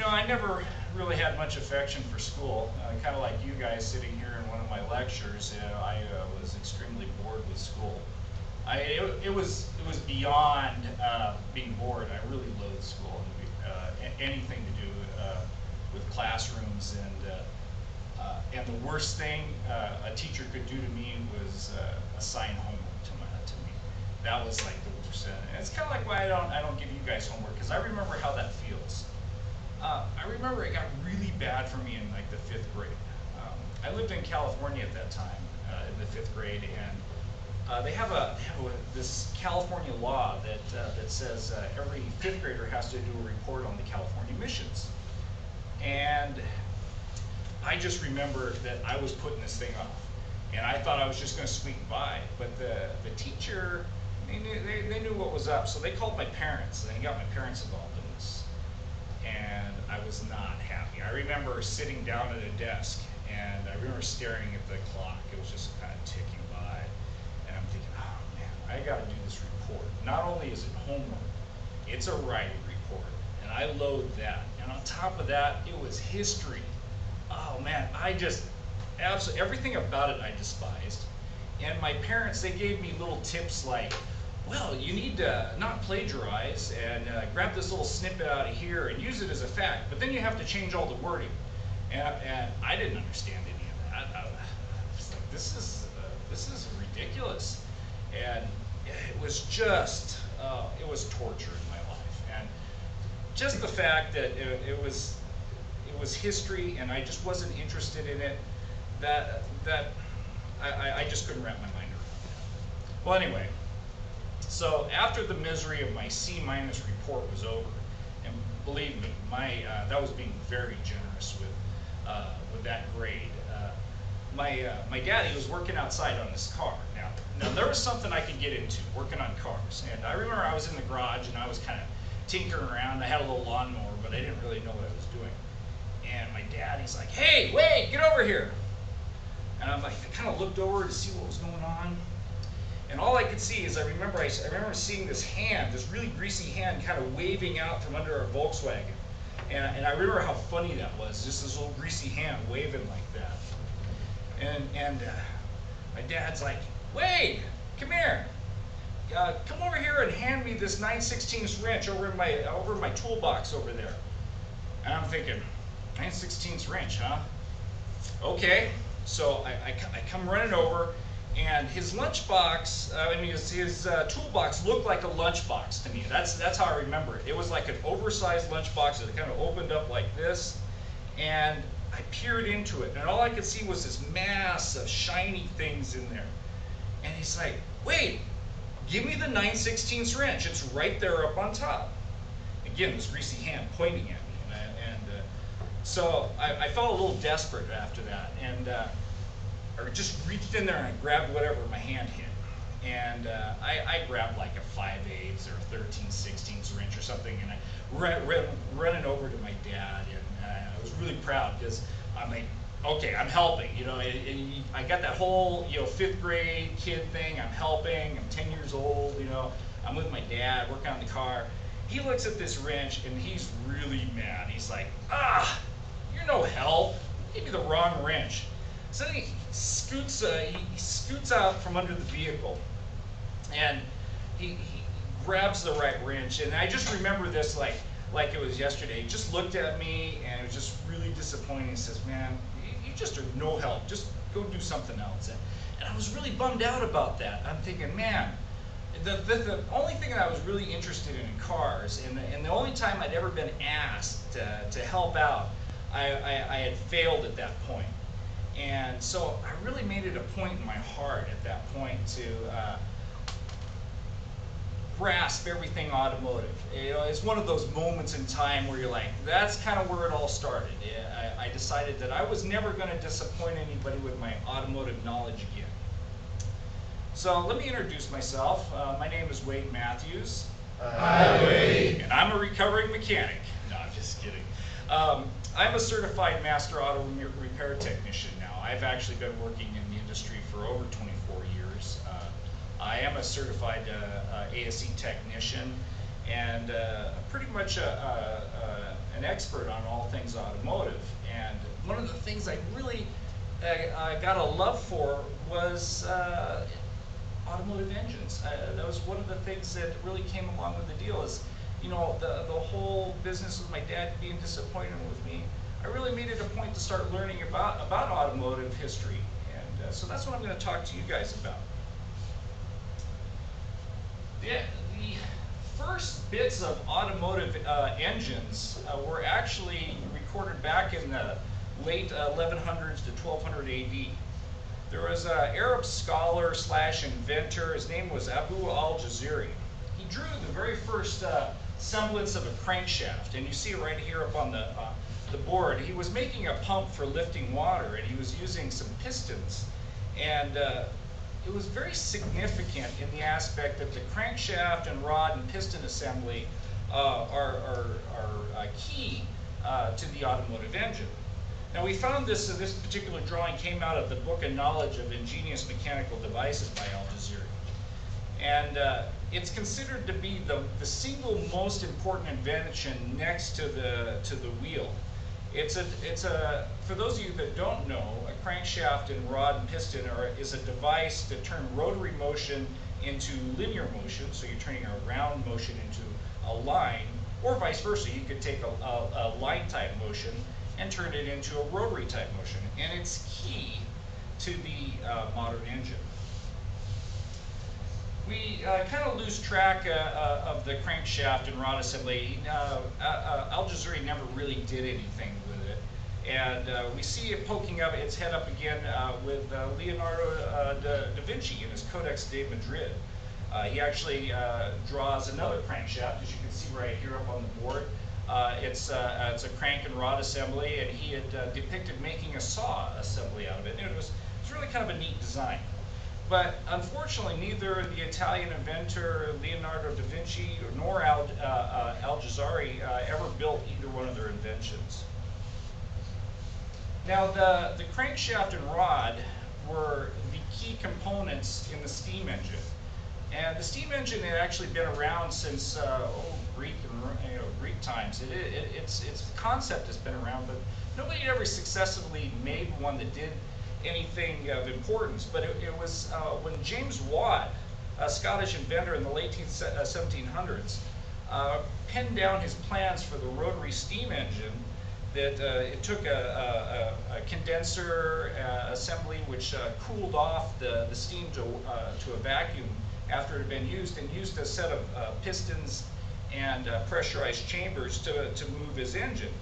I never really had much affection for school. Kind of like you guys sitting here in one of my lectures, I was extremely bored with school. It was beyond being bored. I really loathed school. Anything to do with classrooms, and the worst thing a teacher could do to me was assign homework to me. That was like the worst. And it's kind of like why I don't give you guys homework, because I remember how that feels. I remember it got really bad for me in like the 5th grade. I lived in California at that time, in the 5th grade, and they have this California law that says every 5th grader has to do a report on the California missions. And I just remember that I was putting this thing off, and I thought I was just going to squeak by. But the teacher, they knew what was up, so they called my parents, and they got my parents involved in this. And I was not happy. I remember sitting down at a desk, and I remember staring at the clock. It was just kind of ticking by, and I'm thinking, oh man, I got to do this report. Not only is it homework, it's a writing report, and I loathe that. And on top of that, it was history. Oh man, I just absolutely everything about it I despised. And my parents, they gave me little tips like, well, you need to not plagiarize and grab this little snippet out of here and use it as a fact, but then you have to change all the wording. And I didn't understand any of that. I was like, this is ridiculous. And it was just, it was torture in my life. And just the fact that it was history, and I just wasn't interested in it, that I just couldn't wrap my mind around that. Well, anyway, so after the misery of my C- report was over, and believe me, that was being very generous with that grade. My daddy was working outside on his car. Now there was something I could get into, working on cars. And I remember I was in the garage and I was kind of tinkering around. I had a little lawnmower, but I didn't really know what I was doing. And my dad, he's like, hey, Wade, get over here. And I'm like, I kind of looked over to see what was going on. And all I could see is I remember seeing this hand, this really greasy hand, kind of waving out from under our Volkswagen. And I remember how funny that was, just this little greasy hand waving like that. And my dad's like, Wade, come here. Come over here and hand me this 9/16 wrench over in my toolbox over there. And I'm thinking, 9/16 wrench, huh? Okay. So I come running over, and his lunchbox, his toolbox looked like a lunchbox to me. That's how I remember it. It was like an oversized lunchbox that kind of opened up like this, and I peered into it, and all I could see was this mass of shiny things in there. And he's like, wait, give me the 9/16 wrench. It's right there up on top. Again, this greasy hand pointing at me. So I felt a little desperate after that, and I just reached in there and I grabbed whatever my hand hit. And I grabbed like a 5/8 or 13/16 wrench or something, and I ran it over to my dad, and I was really proud because I'm like, okay, I'm helping. I got that whole 5th grade kid thing. I'm helping. I'm 10 years old. I'm with my dad working on the car. He looks at this wrench and he's really mad. He's like, you're no help. You gave me the wrong wrench. So then he scoots out from under the vehicle, and he grabs the right wrench. And I just remember this like it was yesterday. He just looked at me, and it was just really disappointing. He says, man, you just are no help. Just go do something else. And I was really bummed out about that. I'm thinking, man, the only thing that I was really interested in cars, and the only time I'd ever been asked to help out, I had failed at that point. And so I really made it a point in my heart at that point to grasp everything automotive. It's one of those moments in time where you're like, that's kind of where it all started. I decided that I was never going to disappoint anybody with my automotive knowledge again. So let me introduce myself. My name is Wade Matthews. Hi, Wade. And I'm a recovering mechanic. No, I'm just kidding. I'm a certified master auto repair technician now. I've actually been working in the industry for over 24 years. I am a certified ASE technician, and pretty much an an expert on all things automotive. And one of the things I really got a love for was automotive engines. That was one of the things that really came along with the deal is, you know, the whole business with my dad being disappointed with me. I really made it a point to start learning about automotive history. And so that's what I'm going to talk to you guys about. The first bits of automotive engines were actually recorded back in the late 1100s to 1200 AD. There was an Arab scholar / inventor. His name was Abu al-Jazari. He drew the very first semblance of a crankshaft, and you see it right here up on the board. He was making a pump for lifting water, and he was using some pistons. And it was very significant in the aspect that the crankshaft and rod and piston assembly are key to the automotive engine. Now we found this particular drawing came out of the Book of Knowledge of Ingenious Mechanical Devices by Al-Jazari. And it's considered to be the single most important invention next to the wheel. For those of you that don't know, a crankshaft and rod and piston is a device to turn rotary motion into linear motion, so you're turning a round motion into a line, or vice versa. You could take a line type motion and turn it into a rotary type motion, and it's key to the modern engine. We kind of lose track of the crankshaft and rod assembly. Al-Jazari never really did anything with it. And we see it poking up its head up again with Leonardo da Vinci in his Codex de Madrid. He actually draws another crankshaft, as you can see right here up on the board. It's a crank and rod assembly, and he had depicted making a saw assembly out of it. And it was really kind of a neat design. But unfortunately, neither the Italian inventor Leonardo da Vinci nor Al-Jazari ever built either one of their inventions. Now, the crankshaft and rod were the key components in the steam engine. And the steam engine had actually been around since Greek times. Its concept has been around, but nobody ever successfully made one that did anything of importance. But it was when James Watt, a Scottish inventor in the late 1700s, penned down his plans for the rotary steam engine, that it took a condenser assembly which cooled off the steam to a vacuum after it had been used, and used a set of pistons and pressurized chambers to move his engine.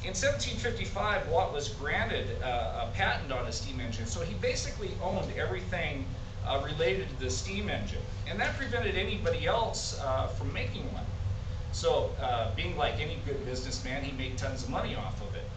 In 1755, Watt was granted a patent on a steam engine, so he basically owned everything related to the steam engine, and that prevented anybody else from making one. So being like any good businessman, he made tons of money off of it.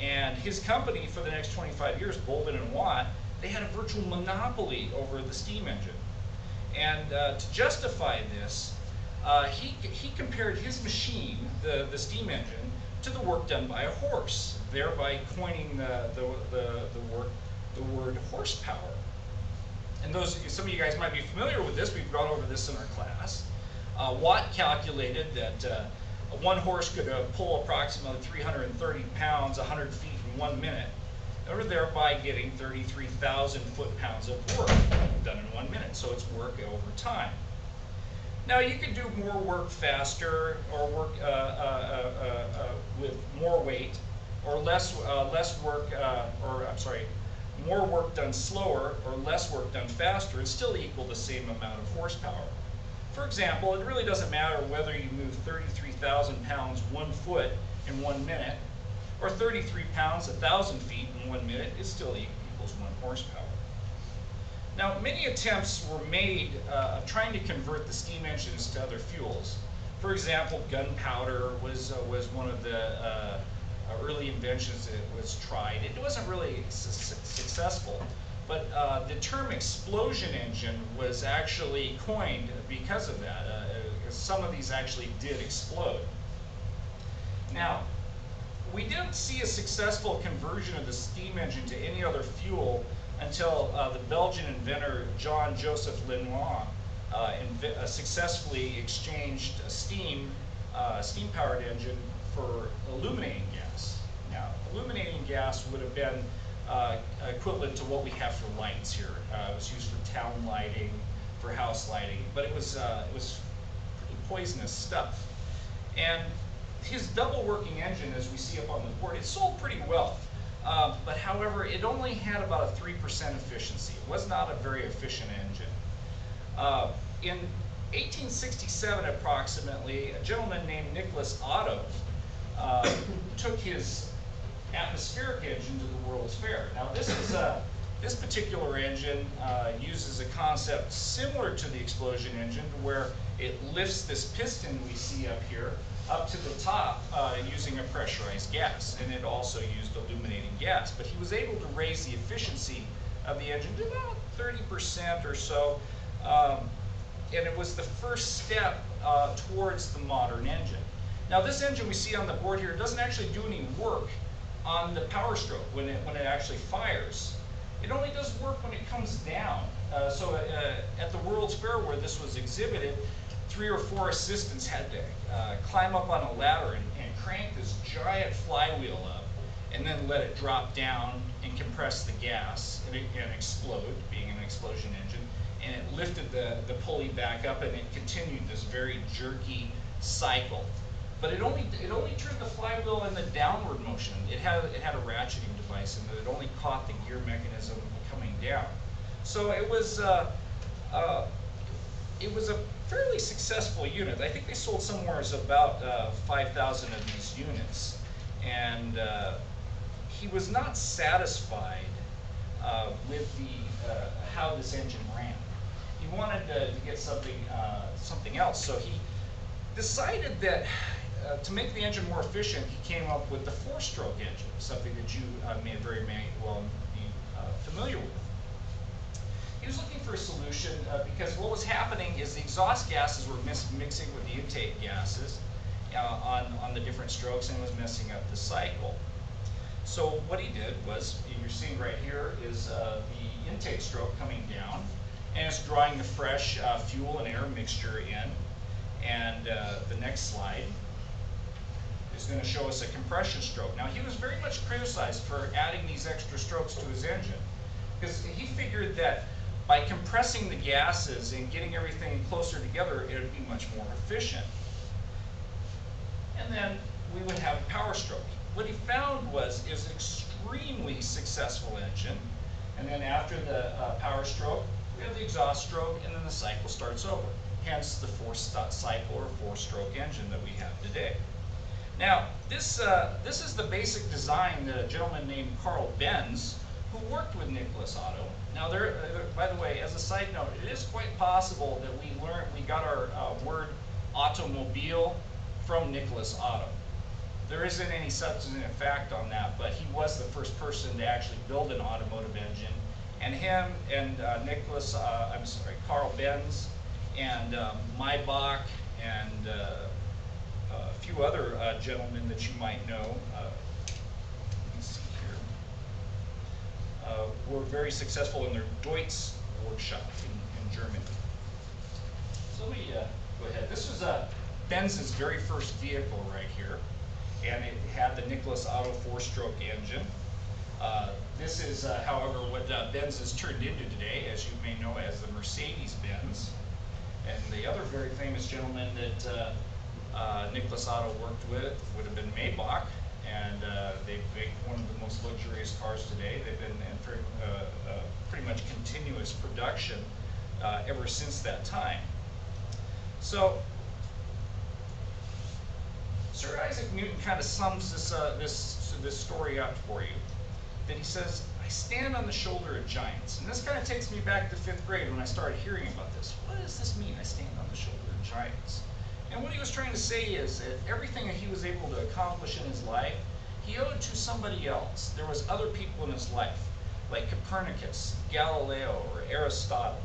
And his company, for the next 25 years, Boulton and Watt, they had a virtual monopoly over the steam engine. And to justify this, he compared his machine, the steam engine, to the work done by a horse, thereby coining the word horsepower. And some of you guys might be familiar with this. We've gone over this in our class. Watt calculated that one horse could pull approximately 330 pounds 100 feet in 1 minute, thereby getting 33,000 foot-pounds of work done in 1 minute. So it's work over time. Now you can do more work faster, or work with more weight, or more work done slower, or less work done faster, and still equal the same amount of horsepower. For example, it really doesn't matter whether you move 33,000 pounds 1 foot in 1 minute, or 33 pounds 1,000 feet in 1 minute. It still equals 1 horsepower. Now, many attempts were made of trying to convert the steam engines to other fuels. For example, gunpowder was one of the early inventions that was tried. It wasn't really successful, but the term explosion engine was actually coined because of that. Some of these actually did explode. Now, we didn't see a successful conversion of the steam engine to any other fuel until the Belgian inventor Jean-Joseph Lenoir successfully exchanged a steam-powered engine for illuminating gas. Now, illuminating gas would have been equivalent to what we have for lights here. It was used for town lighting, for house lighting, but it was pretty poisonous stuff. And his double working engine, as we see up on the board, it sold pretty well. But however, it only had about a 3% efficiency. It was not a very efficient engine. In 1867 approximately, a gentleman named Nicholas Otto took his atmospheric engine to the World's Fair. Now this particular engine uses a concept similar to the explosion engine, where it lifts this piston we see up here up to the top using a pressurized gas, and it also used illuminating gas. But he was able to raise the efficiency of the engine to about 30% or so, and it was the first step towards the modern engine. Now this engine we see on the board here doesn't actually do any work on the power stroke when it actually fires. It only does work when it comes down. So at the World's Fair where this was exhibited, 3 or 4 assistants had to climb up on a ladder and crank this giant flywheel up, and then let it drop down and compress the gas and explode, being an explosion engine. And it lifted the pulley back up, and it continued this very jerky cycle. But it only turned the flywheel in the downward motion. It had a ratcheting device, and it only caught the gear mechanism coming down. So it was a fairly successful unit. I think they sold somewhere about 5,000 of these units, and he was not satisfied with how this engine ran. He wanted to get something else. So he decided that to make the engine more efficient, he came up with the 4-stroke engine, something that you may very well be familiar with. He was looking for a solution because what was happening is the exhaust gases were mixing with the intake gases on the different strokes, and was messing up the cycle. So what he did was, you're seeing right here is the intake stroke coming down, and it's drawing the fresh fuel and air mixture in. And the next slide is going to show us a compression stroke. Now, he was very much criticized for adding these extra strokes to his engine, because he figured that by compressing the gases and getting everything closer together, it would be much more efficient. And then we would have power stroke. What he found was it was an extremely successful engine, and then after the power stroke, we have the exhaust stroke, and then the cycle starts over. Hence the 4-cycle or 4-stroke engine that we have today. Now, this is the basic design that a gentleman named Carl Benz, who worked with Nicholas Otto. Now, by the way, as a side note, it is quite possible that we got our word automobile from Nicholas Otto. There isn't any substantive fact on that, but he was the first person to actually build an automotive engine. And him and Carl Benz and Maybach and a few other gentlemen that you might know, let me see here, were very successful in their Deutz workshop in Germany. So let me go ahead. This was Benz's very first vehicle right here, and it had the Nicholas Otto 4-stroke engine. This is, however, what Benz has turned into today, as you may know, as the Mercedes-Benz. And the other very famous gentleman that Nicholas Otto worked with would have been Maybach, and they make one of the most luxurious cars today. They've been in pretty much continuous production ever since that time. So, Sir Isaac Newton kind of sums this story up for you. That he says, I stand on the shoulder of giants. And this kind of takes me back to 5th grade when I started hearing about this. What does this mean, I stand on the shoulder of giants? And what he was trying to say is that everything that he was able to accomplish in his life, he owed to somebody else. There was other people in his life, like Copernicus, Galileo, or Aristotle.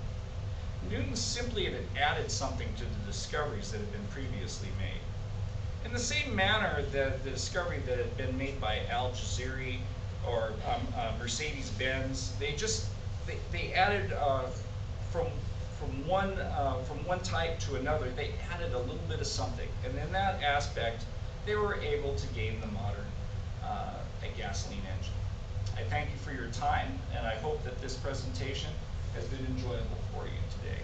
Newton simply had added something to the discoveries that had been previously made. In the same manner that the discovery that had been made by Al-Jazari or Mercedes-Benz, they added from one type to another, they added a little bit of something, and in that aspect, they were able to gain the modern a gasoline engine. I thank you for your time, and I hope that this presentation has been enjoyable for you today.